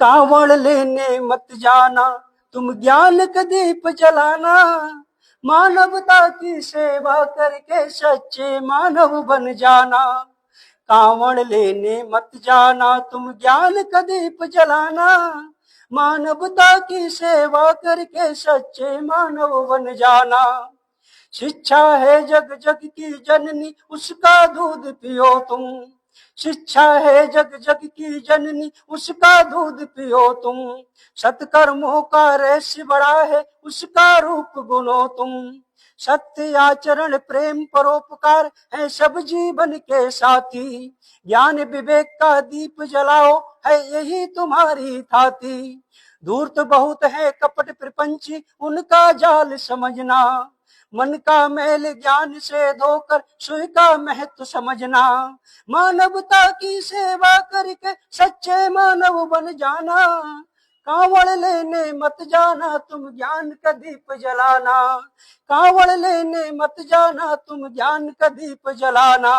कावड़ लेने मत जाना, तुम ज्ञान का दीप जलाना। मानवता की सेवा करके सच्चे मानव बन जाना। कावड़ लेने मत जाना, तुम ज्ञान का दीप जलाना। मानवता की सेवा करके सच्चे मानव बन जाना। शिक्षा है जग जग की जननी, उसका दूध पियो तुम। शिक्षा है जग जग की जननी, उसका दूध पियो तुम। सत्कर्मों का रहस्य बड़ा है, उसका रूप गुनो तुम। सत्य आचरण प्रेम परोपकार है सब जीवन के साथी। ज्ञान विवेक का दीप जलाओ, है यही तुम्हारी थाती। धूर्त बहुत है कपट प्रपंची, उनका जाल समझना। मन का मैल ज्ञान से धोकर सुई का महत्व समझना। मानवता की सेवा करके सच्चे मानव बन जाना। कावड़ लेने मत जाना, तुम ज्ञान का दीप जलाना। कावड़ लेने मत जाना, तुम ज्ञान का दीप जलाना।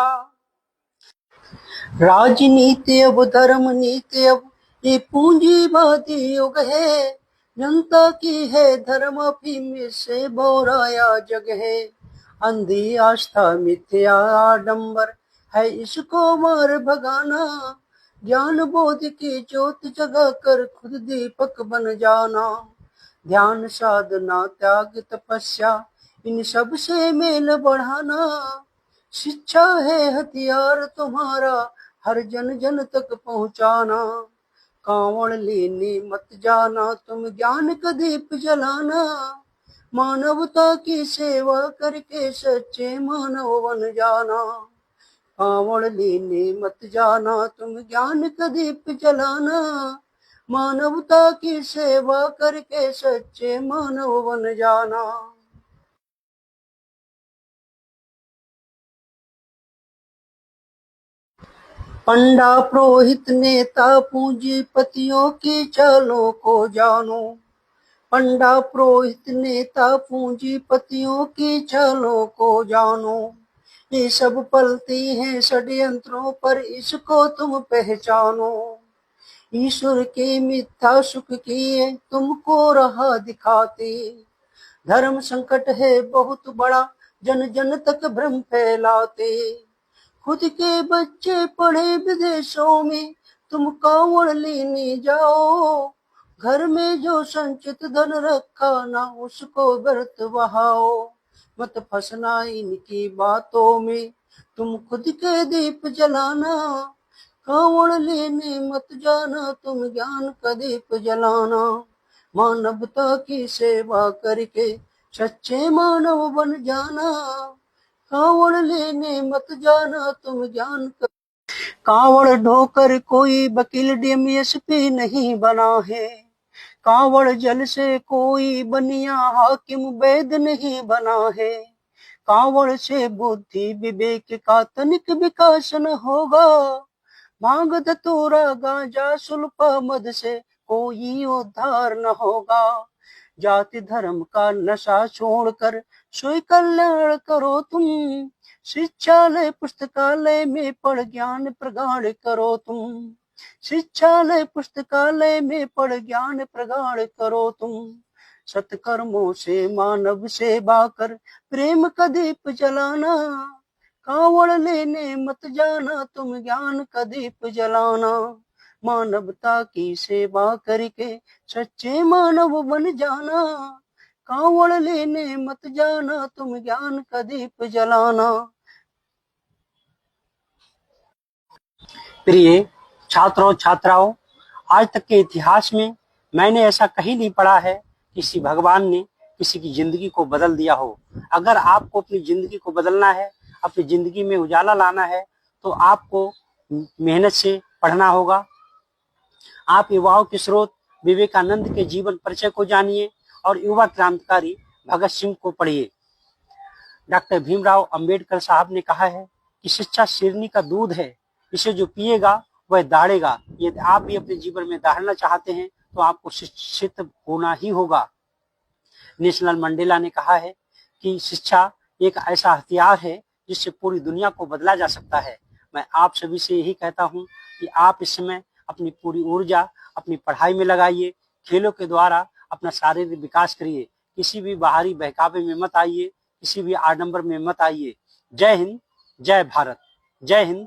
राजनीति अब धर्म नीति अब ये पूंजीवादी युग है। जनता की है धर्म अफीम से बोराया जग है। अंधी आस्था मिथ्या आडंबर है, इसको मार भगाना। ज्ञान बोध की ज्योत जगा कर खुद दीपक बन जाना। ध्यान साधना त्याग तपस्या इन सब से मेल बढ़ाना। शिक्षा है हथियार तुम्हारा, हर जन जन तक पहुंचाना। कावड़ लेने मत जाना, तुम ज्ञान का दीप जलाना। मानवता की सेवा करके सच्चे मानव बन जाना। कावड़ लेने मत जाना, तुम ज्ञान का दीप जलाना। मानवता की सेवा करके सच्चे मानव बन जाना। पंडा पुरोहित नेता पूंजीपतियों की चालों को जानो। पंडा पुरोहित नेता पूंजीपतियों की चालों को जानो। ये सब पलती हैं षड्यंत्रों पर, इसको तुम पहचानो। ईश्वर के मिथ्या सुख किए तुमको राह दिखाते। धर्म संकट है बहुत बड़ा, जन जन तक भ्रम फैलाते। खुद के बच्चे पढ़े विदेशों में, तुम कावड़ लेने जाओ। घर में जो संचित धन रखा ना, उसको व्यर्थ बहाओ। मत फंसना इनकी बातों में, तुम खुद के दीप जलाना। कावड़ लेने मत जाना, तुम ज्ञान का दीप जलाना। मानवता की सेवा करके सच्चे मानव बन जाना। कावड़ लेने मत जाना, तुम ज्ञान का। कावड़ ढोकर कोई वकील डीएमएसपी नहीं बना है। कावड़ जल से कोई बनिया हाकिम वैद नहीं बना है। कावड़ से बुद्धि विवेक का तनिक विकास न होगा। भांग धतूरा गांजा सुल्फा मद से कोई उद्धार न होगा। जाति धर्म का नशा छोड़कर स्वयं कल्याण करो तुम। शिक्षालय पुस्तकालय में पढ़ ज्ञान प्रगाढ़ करो तुम। शिक्षालय पुस्तकालय में पढ़ ज्ञान प्रगाढ़ करो तुम। सत्कर्मों से मानव सेवा कर प्रेम का दीप जलाना। कावड़ लेने मत जाना, तुम ज्ञान का दीप जलाना। मानवता की सेवा करके सच्चे मानव बन जाना। कावड़ लेने मत जाना, तुम ज्ञान का दीप जलाना। प्रिय छात्रों छात्राओं, आज तक के इतिहास में मैंने ऐसा कहीं नहीं पढ़ा है किसी भगवान ने किसी की जिंदगी को बदल दिया हो। अगर आपको अपनी जिंदगी को बदलना है, अपनी जिंदगी में उजाला लाना है, तो आपको मेहनत से पढ़ना होगा। आप युवाओं के स्रोत विवेकानंद के जीवन परिचय को जानिए और युवा क्रांतिकारी भगत सिंह को पढ़िए। डॉक्टर भीमराव अंबेडकर साहब ने कहा है कि शिक्षा शेरनी का दूध है, इसे जो पिएगा वह दहाड़ेगा। यदि आप भी अपने जीवन में दहाड़ना चाहते हैं तो आपको शिक्षित होना ही होगा। नेशनल मंडेला ने कहा है कि शिक्षा एक ऐसा हथियार है जिससे पूरी दुनिया को बदला जा सकता है। मैं आप सभी से यही कहता हूं कि आप इस समय अपनी पूरी ऊर्जा, अपनी पढ़ाई में लगाइए, खेलों के द्वारा अपना शारीरिक विकास करिए, किसी भी बाहरी बहकावे में मत आइए, किसी भी आडंबर में मत आइए। जय हिंद, जय भारत, जय हिंद,